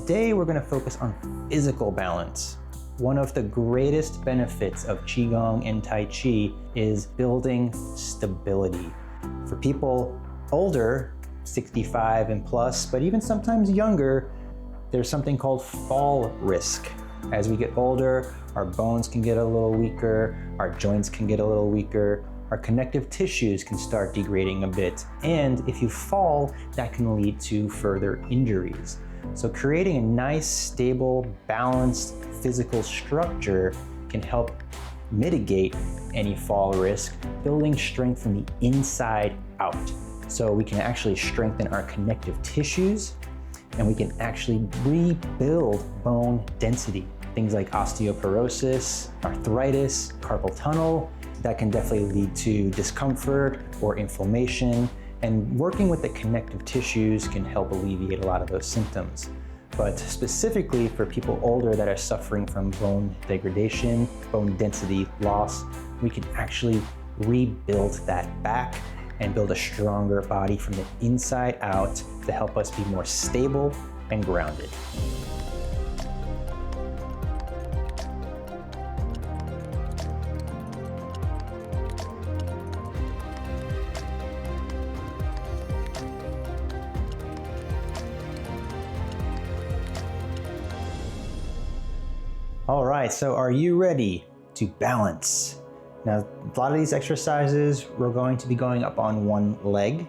today we're going to focus on physical balance. One of the greatest benefits of Qigong and Tai Chi is building stability. For people older, 65 and plus, but even sometimes younger, there's something called fall risk. As we get older, our bones can get a little weaker, our joints can get a little weaker, our connective tissues can start degrading a bit, and if you fall, that can lead to further injuries. So creating a nice, stable, balanced physical structure can help mitigate any fall risk, building strength from the inside out. So we can actually strengthen our connective tissues, and we can actually rebuild bone density. Things like osteoporosis, arthritis, carpal tunnel, that can definitely lead to discomfort or inflammation, and working with the connective tissues can help alleviate a lot of those symptoms. But specifically for people older that are suffering from bone degradation, bone density loss, we can actually rebuild that back and build a stronger body from the inside out to help us be more stable and grounded. All right, so are you ready to balance? Now, a lot of these exercises, we're going to be going up on one leg.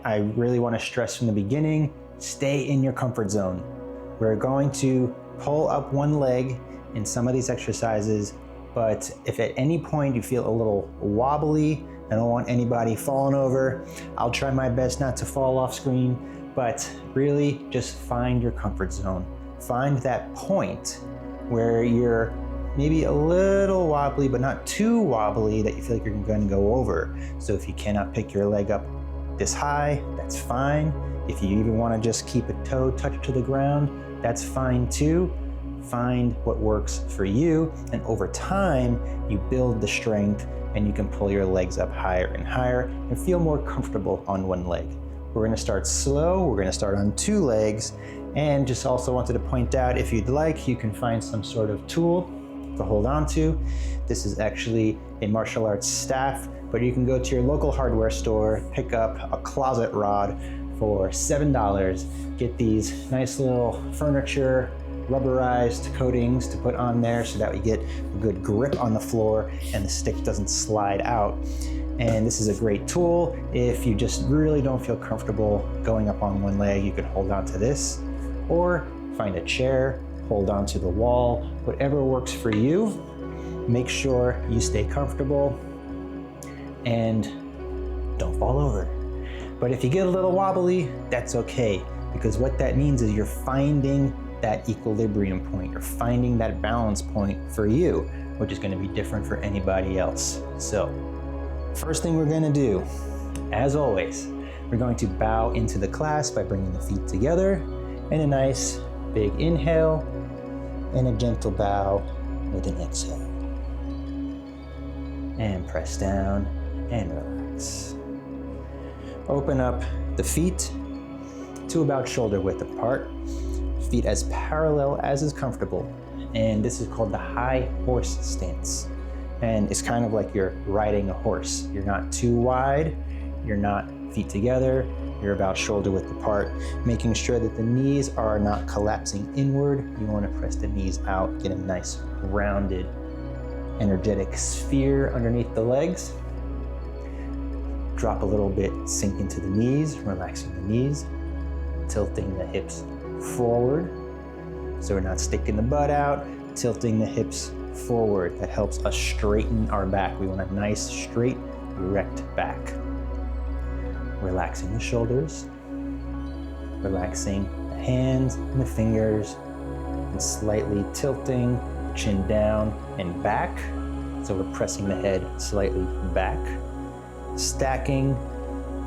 I really want to stress from the beginning, stay in your comfort zone. We're going to pull up one leg in some of these exercises, but if at any point you feel a little wobbly, I don't want anybody falling over, I'll try my best not to fall off screen, but really just find your comfort zone. Find that point where you're maybe a little wobbly, but not too wobbly that you feel like you're going to go over. So if you cannot pick your leg up this high, that's fine. If you even want to just keep a toe touched to the ground, that's fine too. Find what works for you, and over time, you build the strength and you can pull your legs up higher and higher and feel more comfortable on one leg. We're going to start slow. We're going to start on two legs. And just also wanted to point out, if you'd like, you can find some sort of tool to hold on to. This is actually a martial arts staff, but you can go to your local hardware store, pick up a closet rod for $7. Get these nice little furniture rubberized coatings to put on there so that we get a good grip on the floor and the stick doesn't slide out. And this is a great tool. If you just really don't feel comfortable going up on one leg, you can hold on to this, or find a chair, hold on to the wall, whatever works for you. Make sure you stay comfortable and don't fall over. But if you get a little wobbly, that's okay, because what that means is you're finding that equilibrium point, you're finding that balance point for you, which is going to be different for anybody else. So, first thing we're going to do, as always, we're going to bow into the class by bringing the feet together, and a nice big inhale and a gentle bow with an exhale. And press down and relax. Open up the feet to about shoulder width apart, feet as parallel as is comfortable. And this is called the high horse stance. And it's kind of like you're riding a horse. You're not too wide, you're not feet together, you're about shoulder width apart, making sure that the knees are not collapsing inward. You want to press the knees out, get a nice rounded, energetic sphere underneath the legs. Drop a little bit, sink into the knees, relaxing the knees, tilting the hips forward. So we're not sticking the butt out, tilting the hips forward. That helps us straighten our back. We want a nice, straight, erect back. Relaxing the shoulders, relaxing the hands and the fingers, and slightly tilting, chin down and back. So we're pressing the head slightly back, stacking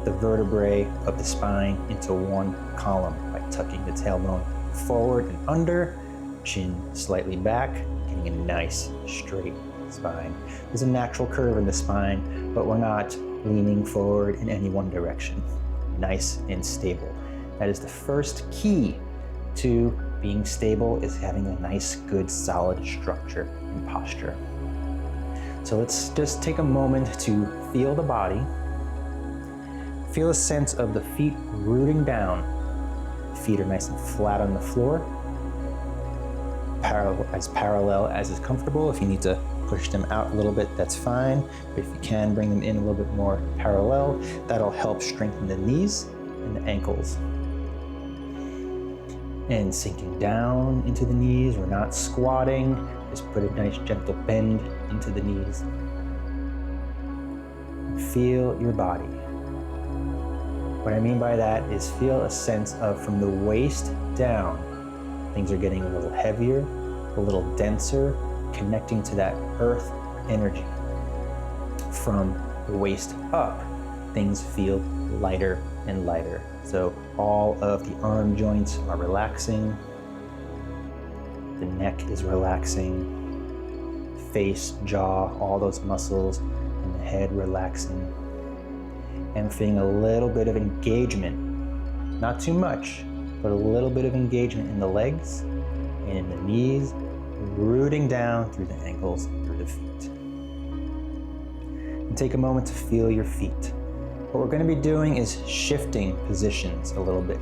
the vertebrae of the spine into one column by tucking the tailbone forward and under, chin slightly back, getting a nice straight spine. There's a natural curve in the spine, but we're not leaning forward in any one direction. Nice and stable. That is the first key to being stable is having a nice, good, solid structure and posture. So let's just take a moment to feel the body. Feel a sense of the feet rooting down. Feet are nice and flat on the floor, as parallel as is comfortable. If you need to push them out a little bit, that's fine. But if you can, bring them in a little bit more parallel. That'll help strengthen the knees and the ankles. And sinking down into the knees, we're not squatting. Just put a nice gentle bend into the knees. Feel your body. What I mean by that is feel a sense of from the waist down, things are getting a little heavier, a little denser, connecting to that earth energy. From the waist up, things feel lighter and lighter. So all of the arm joints are relaxing. The neck is relaxing. Face, jaw, all those muscles, and the head relaxing. And feeling a little bit of engagement, not too much, but a little bit of engagement in the legs and in the knees, rooting down through the ankles, through the feet. And take a moment to feel your feet. What we're going to be doing is shifting positions a little bit.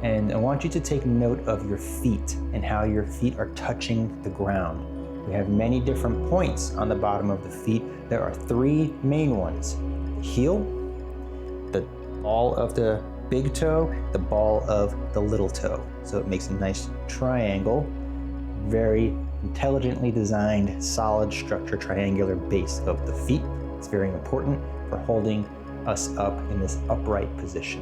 And I want you to take note of your feet and how your feet are touching the ground. We have many different points on the bottom of the feet. There are three main ones: the heel, the ball of the big toe, the ball of the little toe. So it makes a nice triangle, very intelligently designed, solid structure, triangular base of the feet. It's very important for holding us up in this upright position.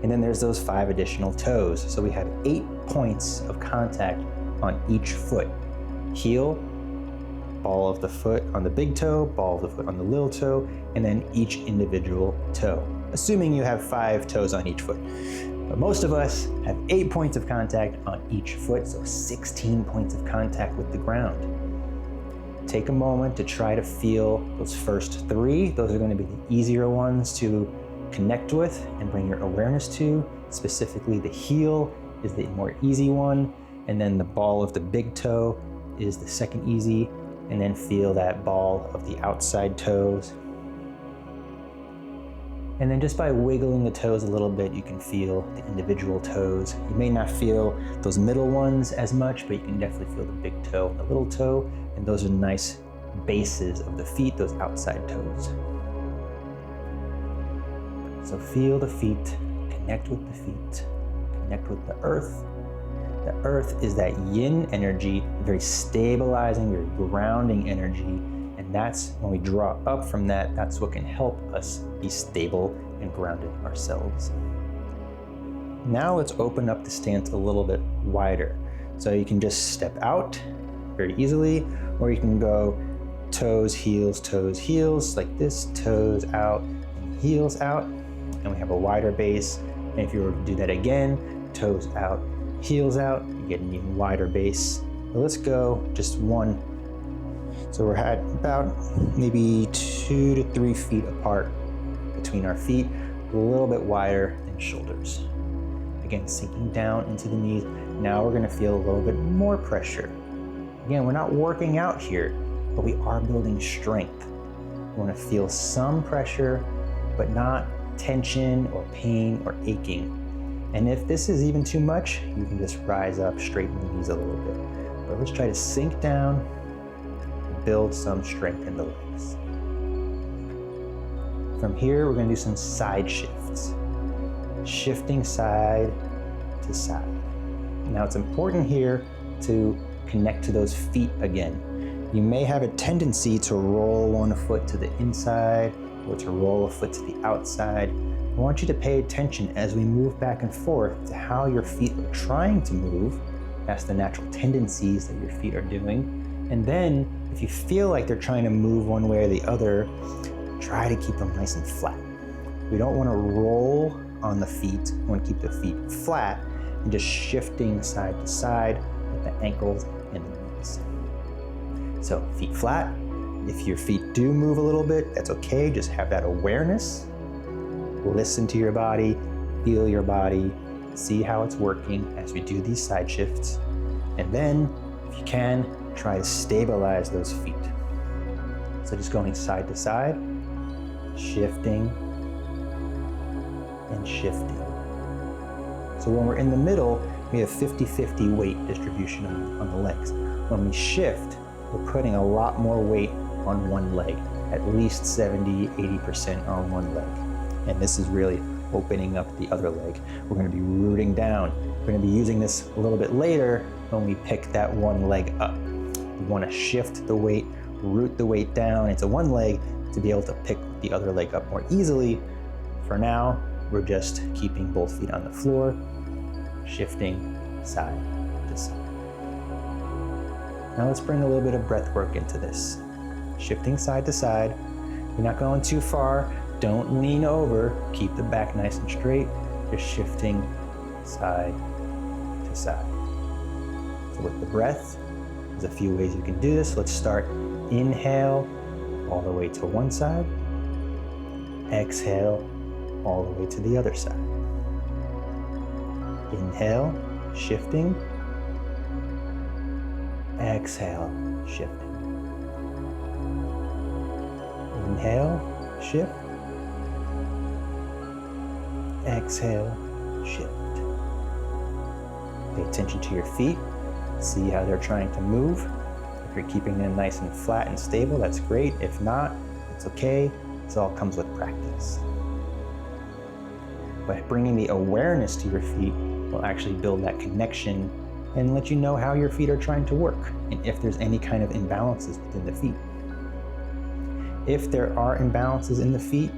And then there's those 5 additional toes. So we have 8 points of contact on each foot. Heel, ball of the foot on the big toe, ball of the foot on the little toe, and then each individual toe, assuming you have 5 toes on each foot. But most of us have 8 points of contact on each foot, so 16 points of contact with the ground. Take a moment to try to feel those first 3. Those are going to be the easier ones to connect with and bring your awareness to. Specifically, the heel is the more easy one, and then the ball of the big toe is the second easy, and then feel that ball of the outside toes. And then just by wiggling the toes a little bit, you can feel the individual toes. You may not feel those middle ones as much, but you can definitely feel the big toe and the little toe, and those are nice bases of the feet, those outside toes. So feel the feet, connect with the feet, connect with the earth. The earth is that yin energy, very stabilizing, very grounding energy. And that's when we draw up from that, that's what can help us be stable and grounded ourselves. Now let's open up the stance a little bit wider. So you can just step out very easily, or you can go toes, heels, like this, toes out, and heels out. And we have a wider base. And if you were to do that again, toes out, heels out, you get an even wider base. So let's go just one. So we're at about maybe 2 to 3 feet apart between our feet, a little bit wider than shoulders. Again, sinking down into the knees. Now we're gonna feel a little bit more pressure. Again, we're not working out here, but we are building strength. We wanna feel some pressure, but not tension or pain or aching. And if this is even too much, you can just rise up, straighten the knees a little bit. But let's try to sink down, build some strength in the legs. From here, we're gonna do some side shifts. Shifting side to side. Now it's important here to connect to those feet again. You may have a tendency to roll one foot to the inside or to roll a foot to the outside. I want you to pay attention as we move back and forth to how your feet are trying to move. That's the natural tendencies that your feet are doing. And then if you feel like they're trying to move one way or the other, try to keep them nice and flat. We don't want to roll on the feet. We want to keep the feet flat and just shifting side to side with the ankles and the knees. So feet flat. If your feet do move a little bit, that's okay. Just have that awareness. Listen to your body, feel your body, See how it's working as we do these side shifts. And then, if you can, try to stabilize those feet. So just going side to side, shifting and shifting. So when we're in the middle, we have 50-50 weight distribution on the legs. When we shift, we're putting a lot more weight on one leg, at least 70-80% on one leg. And this is really opening up the other leg. We're going to be rooting down. We're going to be using this a little bit later when we pick that one leg up. We want to shift the weight, root the weight down into one leg to be able to pick the other leg up more easily. For now, we're just keeping both feet on the floor, shifting side to side. Now let's bring a little bit of breath work into this. Shifting side to side. You're not going too far. Don't lean over. Keep the back nice and straight. Just shifting side to side. So with the breath, there's a few ways you can do this. Let's start. Inhale all the way to one side. Exhale all the way to the other side. Inhale, shifting. Exhale, shifting. Inhale, shift. Exhale, shift. Pay attention to your feet. See how they're trying to move. If you're keeping them nice and flat and stable, that's great. If not, it's okay. This all comes with practice. But bringing the awareness to your feet will actually build that connection and let you know how your feet are trying to work and if there's any kind of imbalances within the feet. If there are imbalances in the feet,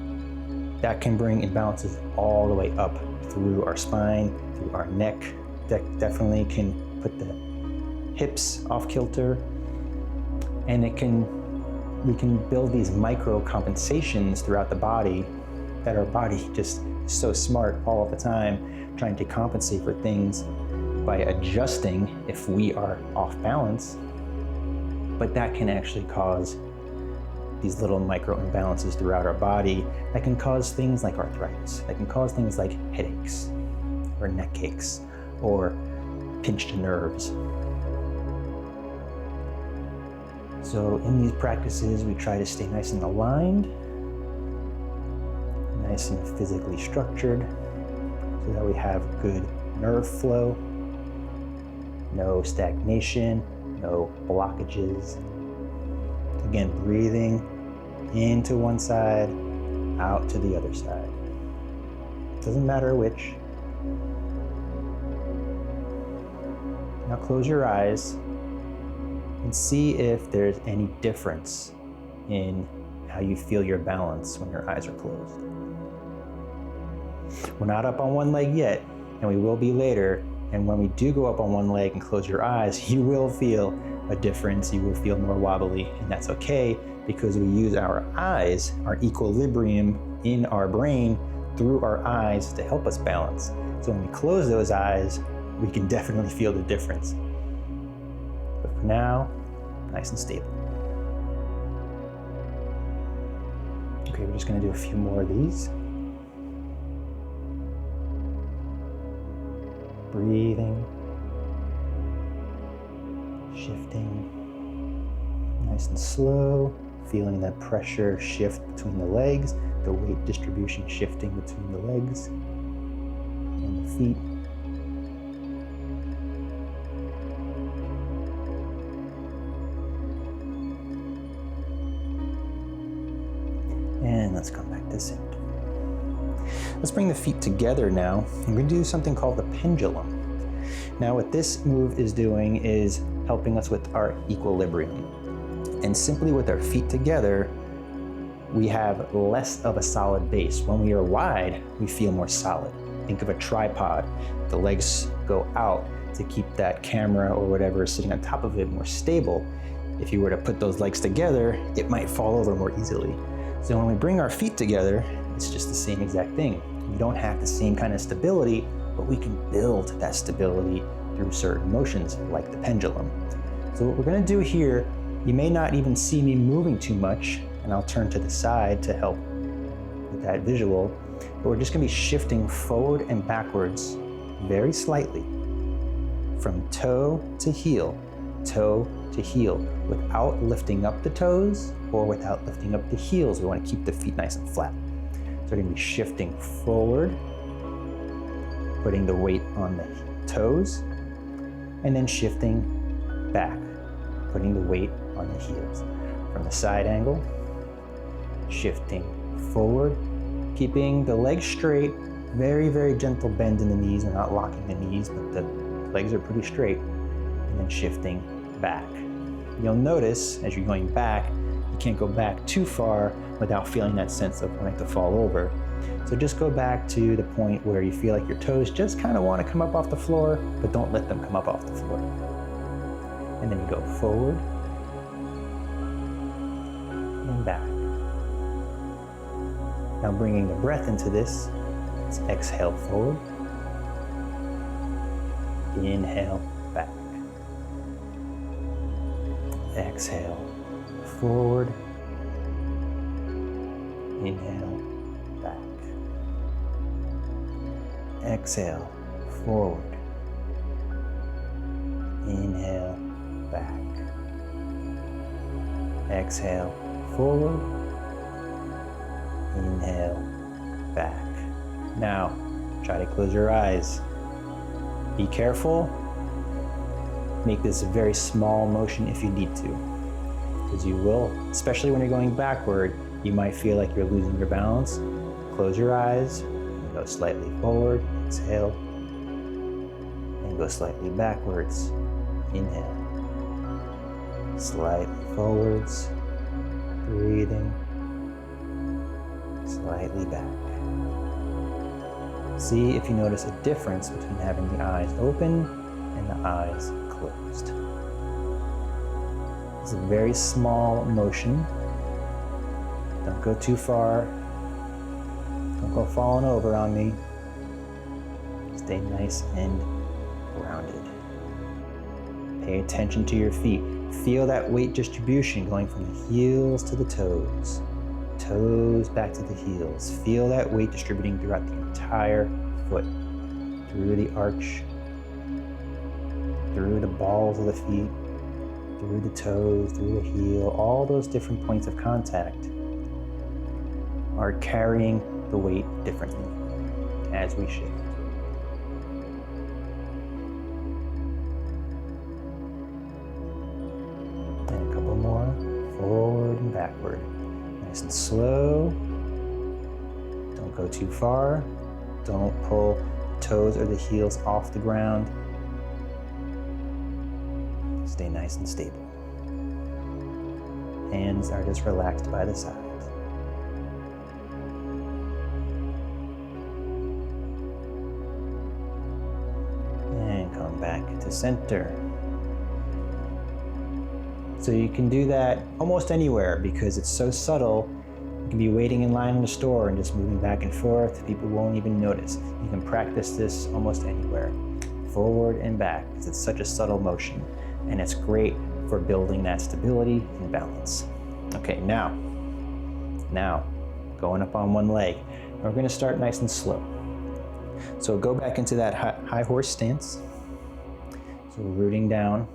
that can bring imbalances all the way up through our spine, through our neck. That definitely can put the hips off kilter, and we can build these micro compensations throughout the body that our body just is so smart all of the time, trying to compensate for things by adjusting if we are off balance. But that can actually cause these little micro imbalances throughout our body that can cause things like arthritis, that can cause things like headaches or neck aches or pinched nerves. So in these practices, we try to stay nice and aligned, nice and physically structured, so that we have good nerve flow, no stagnation, no blockages. Again, breathing into one side, out to the other side. Doesn't matter which. Now close your eyes and see if there's any difference in how you feel your balance when your eyes are closed. We're not up on one leg yet, and we will be later. And when we do go up on one leg and close your eyes, you will feel a difference. You will feel more wobbly, and that's okay because we use our eyes, our equilibrium in our brain through our eyes to help us balance. So when we close those eyes, we can definitely feel the difference. But for now, nice and stable. Okay, we're just going to do a few more of these. Breathing, shifting, nice and slow, feeling that pressure shift between the legs, the weight distribution shifting between the legs and the feet. And let's come back to sit. Let's bring the feet together now. I'm going to do something called the pendulum. Now what this move is doing is helping us with our equilibrium. And simply with our feet together, we have less of a solid base. When we are wide, we feel more solid. Think of a tripod. The legs go out to keep that camera or whatever is sitting on top of it more stable. If you were to put those legs together, it might fall over more easily. So when we bring our feet together, it's just the same exact thing. We don't have the same kind of stability, but we can build that stability through certain motions like the pendulum. So what we're going to do here, you may not even see me moving too much, and I'll turn to the side to help with that visual, but we're just going to be shifting forward and backwards very slightly from toe to heel, without lifting up the toes or without lifting up the heels. We want to keep the feet nice and flat. So we're going to be shifting forward, putting the weight on the toes, and then shifting back, putting the weight on the heels. From the side angle, shifting forward, keeping the legs straight, very, very gentle bend in the knees. We're not locking the knees, but the legs are pretty straight, and then shifting back. You'll notice as you're going back, you can't go back too far without feeling that sense of wanting to fall over. So just go back to the point where you feel like your toes just kind of want to come up off the floor, but don't let them come up off the floor. And then you go forward and back. Now bringing the breath into this, let's exhale forward, inhale back. Exhale forward, inhale back. Exhale forward, inhale back. Exhale forward, inhale back. Now try to close your eyes. Be careful. Make this a very small motion if you need to, because you will, especially when you're going backward, you might feel like you're losing your balance. Close your eyes and go slightly forward, exhale, and go slightly backwards, inhale. Slightly forwards, breathing, slightly back. See if you notice a difference between having the eyes open and the eyes closed. It's a very small motion. Don't go too far. Don't go falling over on me. Stay nice and grounded. Pay attention to your feet. Feel that weight distribution going from the heels to the toes. Toes back to the heels. Feel that weight distributing throughout the entire foot. Through the arch, through the balls of the feet, through the toes, through the heel. All those different points of contact are carrying the weight differently as we shift. And a couple more, forward and backward. Nice and slow. Don't go too far. Don't pull the toes or the heels off the ground. Stay nice and stable. Hands are just relaxed by the sides. And come back to center. So you can do that almost anywhere because it's so subtle. You can be waiting in line in the store and just moving back and forth. People won't even notice. You can practice this almost anywhere. Forward and back, because it's such a subtle motion. And it's great for building that stability and balance. Okay, now going up on one leg. We're going to start nice and slow. So go back into that high horse stance. So rooting down,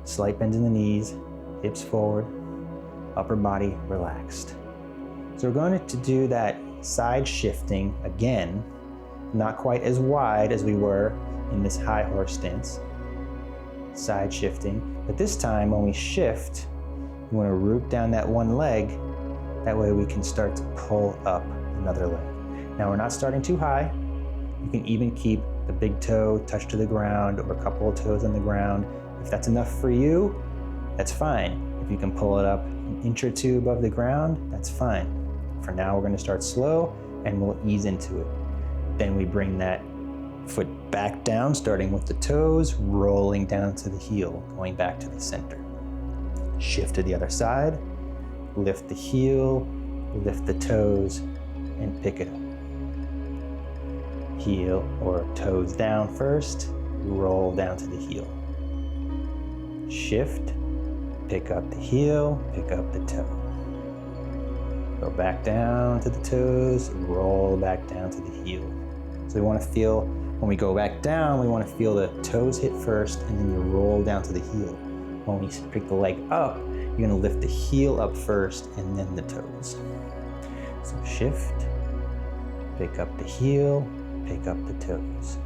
slight bend in the knees, hips forward, upper body relaxed. So we're going to do that side shifting again, not quite as wide as we were in this high horse stance. Side shifting, but this time when we shift, we want to root down that one leg. That way we can start to pull up another leg. Now we're not starting too high. You can even keep the big toe touched to the ground or a couple of toes on the ground. If that's enough for you, that's fine. If you can pull it up an inch or two above the ground, that's fine. For now, we're going to start slow and we'll ease into it. Then we bring that foot back down, starting with the toes, rolling down to the heel, going back to the center. Shift to the other side, lift the heel, lift the toes, and pick it up. Heel or toes down first, roll down to the heel. Shift, pick up the heel, pick up the toe. Go back down to the toes, roll back down to the heel. So we want to feel When we go back down, we want to feel the toes hit first, and then you roll down to the heel. When we pick the leg up, you're going to lift the heel up first and then the toes. So shift, pick up the heel, pick up the toes.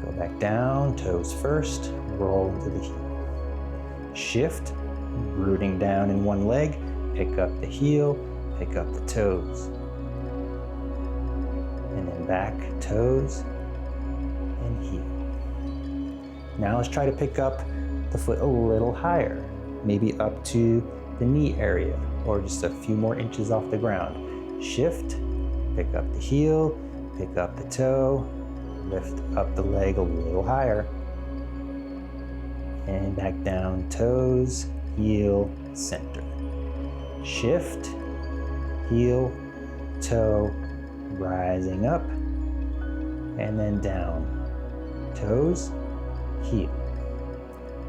Go back down, toes first, roll into the heel. Shift, rooting down in one leg, pick up the heel, pick up the toes. And then back, toes, and heel. Now let's try to pick up the foot a little higher, maybe up to the knee area, or just a few more inches off the ground. Shift, pick up the heel, pick up the toe, lift up the leg a little higher, and back down, toes, heel, center. Shift, heel, toe, rising up, and then down, toes, heel.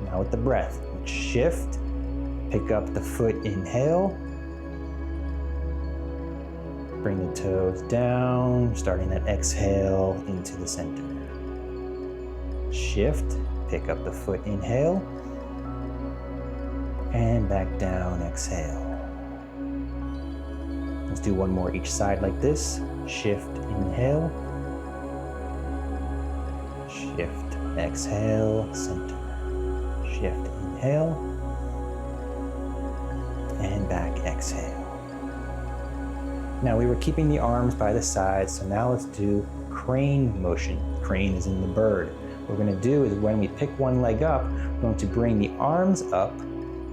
Now with the breath, shift, pick up the foot, inhale, bring the toes down, starting that exhale into the center. Shift, pick up the foot, inhale, and back down, exhale. Let's do one more each side like this. Shift, inhale, shift, exhale, center. Shift, inhale, and back, exhale. Now we were keeping the arms by the sides, so now let's do crane motion. Crane is in the bird. What we're going to do is when we pick one leg up, we're going to bring the arms up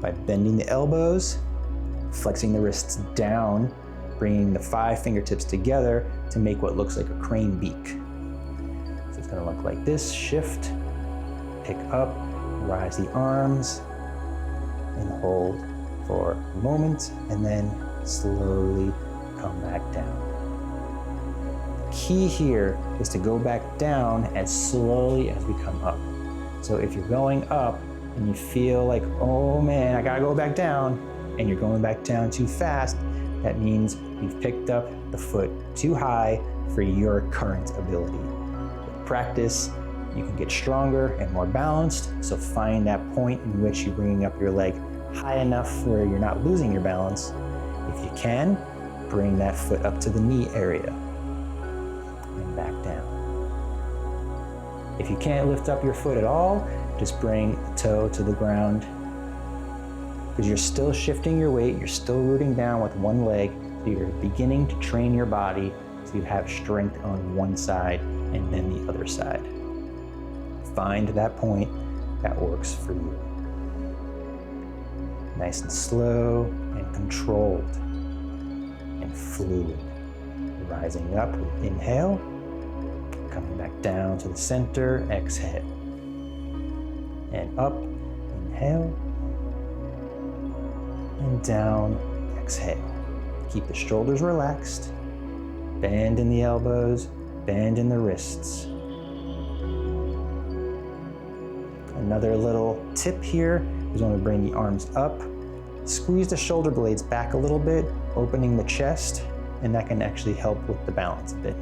by bending the elbows, flexing the wrists down, bringing the 5 fingertips together to make what looks like a crane beak. So it's going to look like this. Shift, pick up, rise the arms, and hold for a moment, and then slowly come back down. The key here is to go back down as slowly as we come up. So if you're going up and you feel like, oh man, I gotta go back down, and you're going back down too fast, that means you've picked up the foot too high for your current ability. With practice, you can get stronger and more balanced, so find that point in which you're bringing up your leg high enough where you're not losing your balance. If you can, bring that foot up to the knee area and back down. If you can't lift up your foot at all, just bring the toe to the ground, because you're still shifting your weight, you're still rooting down with one leg, so you're beginning to train your body so you have strength on one side and then the other side. Find that point that works for you. Nice and slow and controlled and fluid. Rising up with inhale, coming back down to the center, exhale. And up, inhale, and down, exhale. Keep the shoulders relaxed, bend in the elbows, bend in the wrists. Another little tip here is when we bring the arms up, squeeze the shoulder blades back a little bit, opening the chest, and that can actually help with the balance a bit.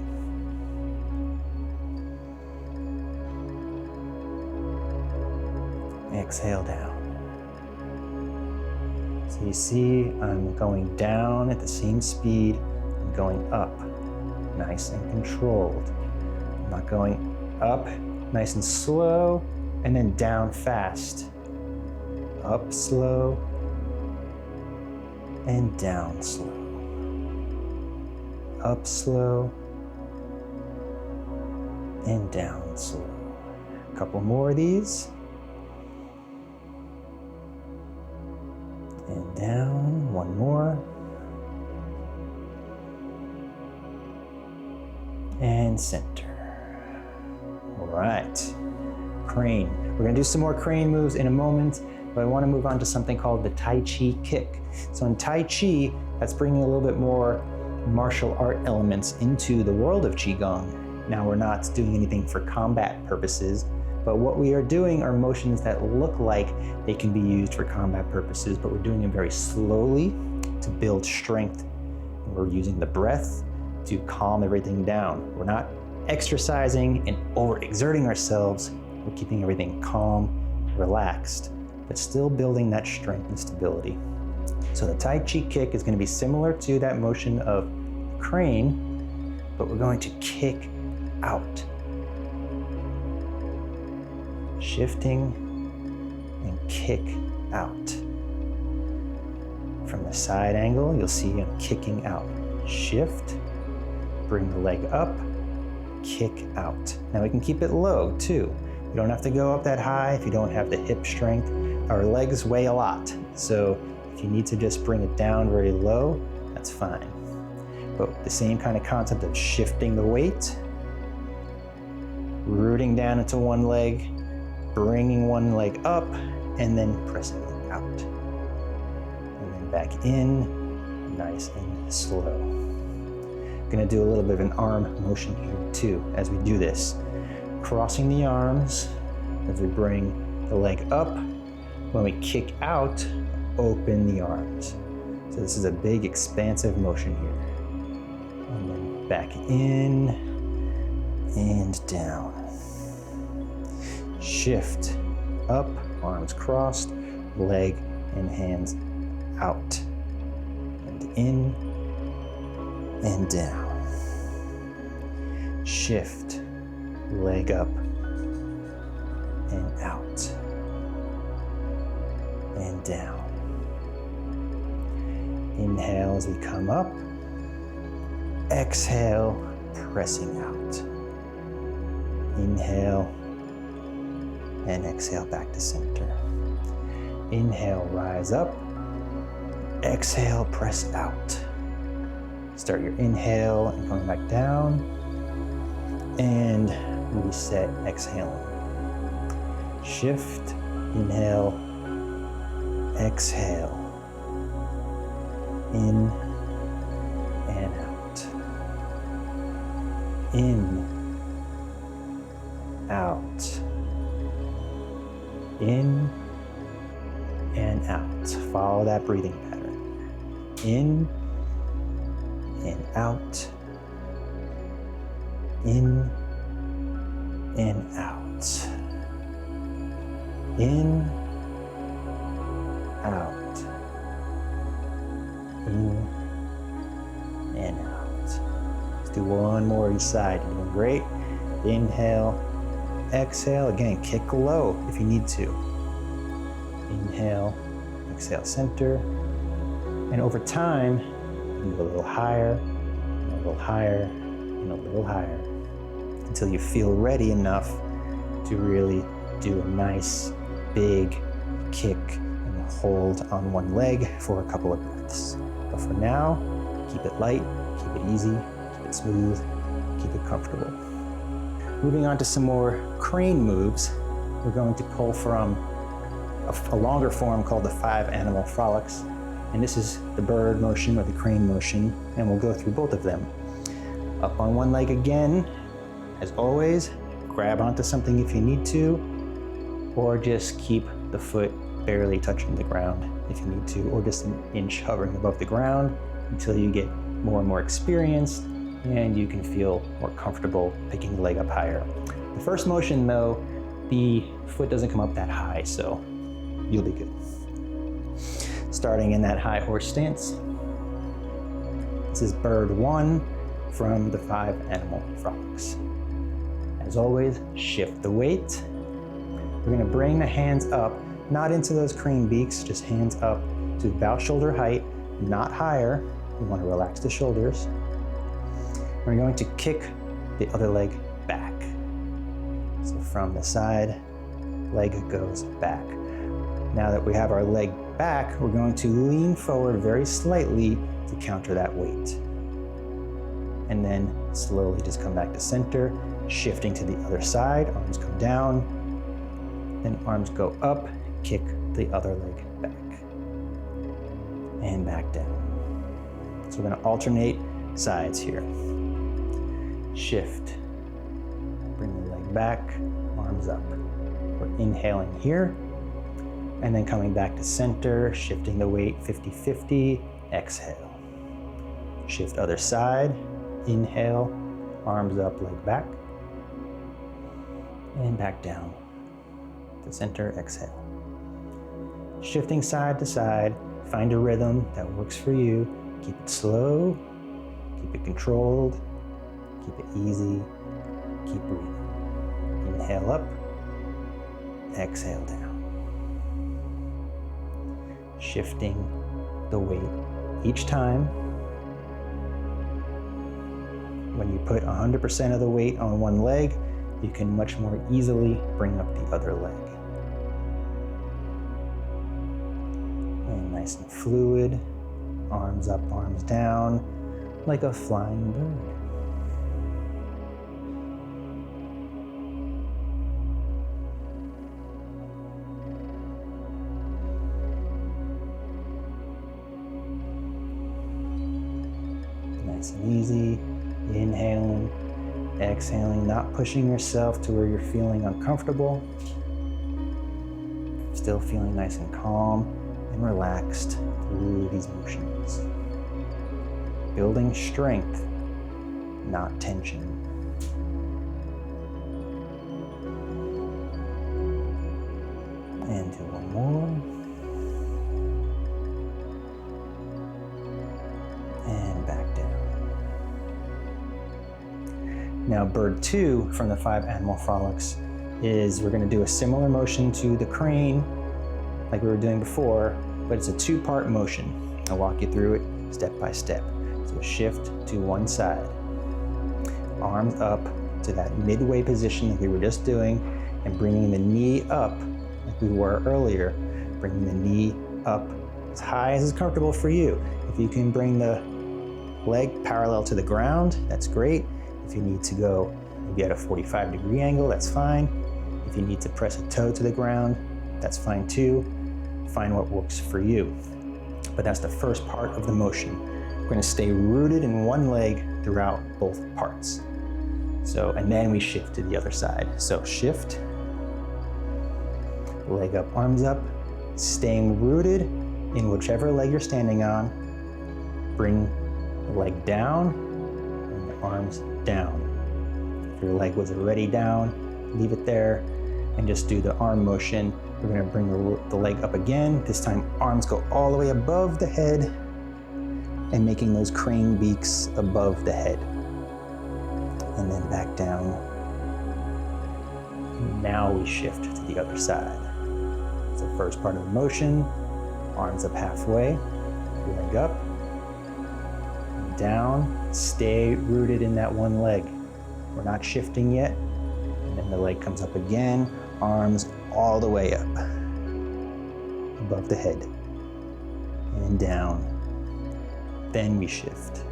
Exhale down. So you see, I'm going down at the same speed, I'm going up, nice and controlled. I'm not going up, nice and slow, and then down fast. Up slow, and down slow. Up slow, and down slow. A couple more of these. And down, one more. And center. All right, crane. We're gonna do some more crane moves in a moment, but I wanna move on to something called the Tai Chi kick. So in Tai Chi, that's bringing a little bit more martial art elements into the world of Qigong. Now we're not doing anything for combat purposes, but what we are doing are motions that look like they can be used for combat purposes, but we're doing them very slowly to build strength. And we're using the breath to calm everything down. We're not exercising and overexerting ourselves, we're keeping everything calm, relaxed, but still building that strength and stability. So the Tai Chi kick is going to be similar to that motion of crane, but we're going to kick out. Shifting and kick out. From the side angle, you'll see I'm kicking out. Shift, bring the leg up, kick out. Now we can keep it low too. You don't have to go up that high if you don't have the hip strength. Our legs weigh a lot, so if you need to just bring it down very low, that's fine. But the same kind of concept of shifting the weight, rooting down into one leg, bringing one leg up, and then pressing it out. And then back in, nice and slow. I'm gonna do a little bit of an arm motion here too as we do this. Crossing the arms as we bring the leg up. When we kick out, open the arms. So this is a big expansive motion here. And then back in and down. Shift, up, arms crossed, leg and hands out. And in and down. Shift, leg up and out and down. Inhale as we come up. Exhale, pressing out. Inhale and exhale back to center. Inhale, rise up. Exhale, press out. Start your inhale and coming back down. And reset, exhaling. Shift, inhale, exhale. In and out. In, out. In and out. Follow that breathing pattern. In and out. In and out. In, out. In and out. Let's do one more each side. You're doing great. Inhale, exhale. Again, kick low if you need to. Inhale, exhale, center. And over time, you can go a little higher, and a little higher, and a little higher, until you feel ready enough to really do a nice big kick and hold on one leg for a couple of breaths. But for now, keep it light, keep it easy, keep it smooth, keep it comfortable. Moving on to some more crane moves, we're going to pull from a longer form called the 5 animal frolics. And this is the bird motion or the crane motion, and we'll go through both of them. Up on one leg again, as always, grab onto something if you need to, or just keep the foot barely touching the ground if you need to, or just an inch hovering above the ground until you get more and more experienced and you can feel more comfortable picking the leg up higher. The first motion though, the foot doesn't come up that high, so you'll be good. Starting in that high horse stance. This is bird 1 from the 5 animal frolics. As always, shift the weight. We're gonna bring the hands up, not into those crane beaks, just hands up to about shoulder height, not higher. We wanna relax the shoulders. We're going to kick the other leg back. So from the side, leg goes back. Now that we have our leg back, we're going to lean forward very slightly to counter that weight. And then slowly just come back to center, shifting to the other side, arms come down, then arms go up, kick the other leg back, and back down. So we're gonna alternate sides here. Shift, bring the leg back, arms up. We're inhaling here, and then coming back to center, shifting the weight 50-50, exhale. Shift other side, inhale, Arms up, leg back. And back down to center, exhale. Shifting side to side, find a rhythm that works for you. Keep it slow, keep it controlled, keep it easy, keep breathing. Inhale up, exhale down. Shifting the weight each time. When you put 100% of the weight on one leg, you can much more easily bring up the other leg. And nice and fluid, arms up, arms down, like a flying bird. Nice and easy, inhaling, exhaling, not pushing yourself to where you're feeling uncomfortable. Still feeling nice and calm and relaxed through these motions. Building strength, not tension. And do one more. And back down. Now, bird 2 from the 5 animal frolics is we're going to do a similar motion to the crane like we were doing before, but it's a 2-part motion. I'll walk you through it step by step. So shift to one side, arms up to that midway position that we were just doing, and bringing the knee up like we were earlier, bringing the knee up as high as is comfortable for you. If you can bring the leg parallel to the ground, that's great. If you need to go maybe at a 45-degree angle, that's fine. If you need to press a toe to the ground, that's fine too. Find what works for you. But that's the first part of the motion. We're going to stay rooted in one leg throughout both parts. So, and then we shift to the other side. So shift, leg up, arms up, staying rooted in whichever leg you're standing on. Bring the leg down and the arms down. If your leg was already down, leave it there and just do the arm motion. We're going to bring the leg up again. This time arms go all the way above the head and making those crane beaks above the head. And then back down. Now we shift to the other side. So first part of the motion, arms up halfway, leg up, down, stay rooted in that one leg. We're not shifting yet. And then the leg comes up again, arms all the way up, above the head, and down. Then we shift.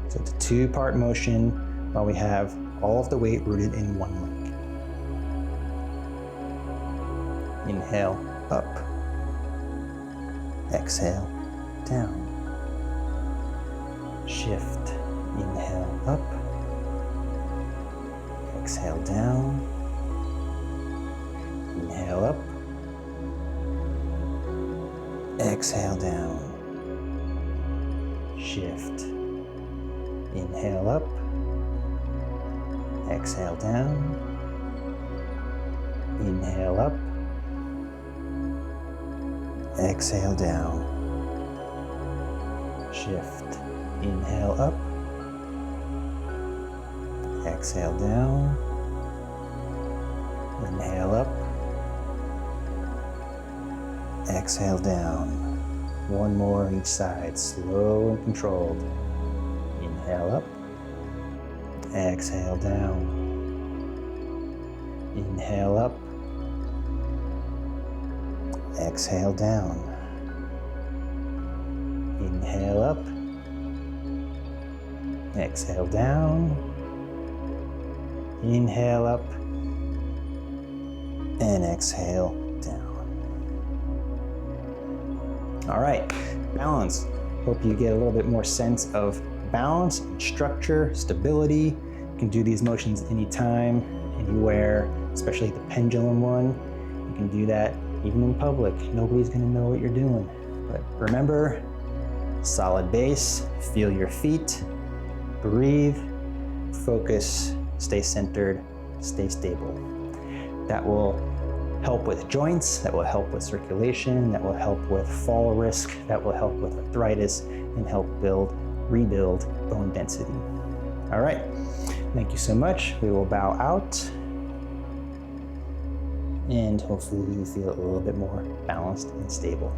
So it's a 2-part motion while we have all of the weight rooted in one leg. Inhale, up. Exhale, down. Shift. Inhale, up. Exhale, down. Inhale up. Exhale down. Shift. Inhale up. Exhale down. Inhale up. Exhale down. Shift. Inhale up. Exhale down. Inhale up. Exhale down. One more on each side, slow and controlled. Inhale up. Exhale down. Inhale up. Exhale down. Inhale up. Exhale down. Inhale up. And exhale down. All right, balance. Hope you get a little bit more sense of balance, structure, stability. You can do these motions anytime, anywhere, especially the pendulum one. You can do that even in public. Nobody's gonna know what you're doing. But remember, solid base, feel your feet, breathe, focus, stay centered, stay stable. That will help with joints, that will help with circulation, that will help with fall risk, that will help with arthritis, and help rebuild bone density. All right, thank you so much. We will bow out, and hopefully you feel a little bit more balanced and stable.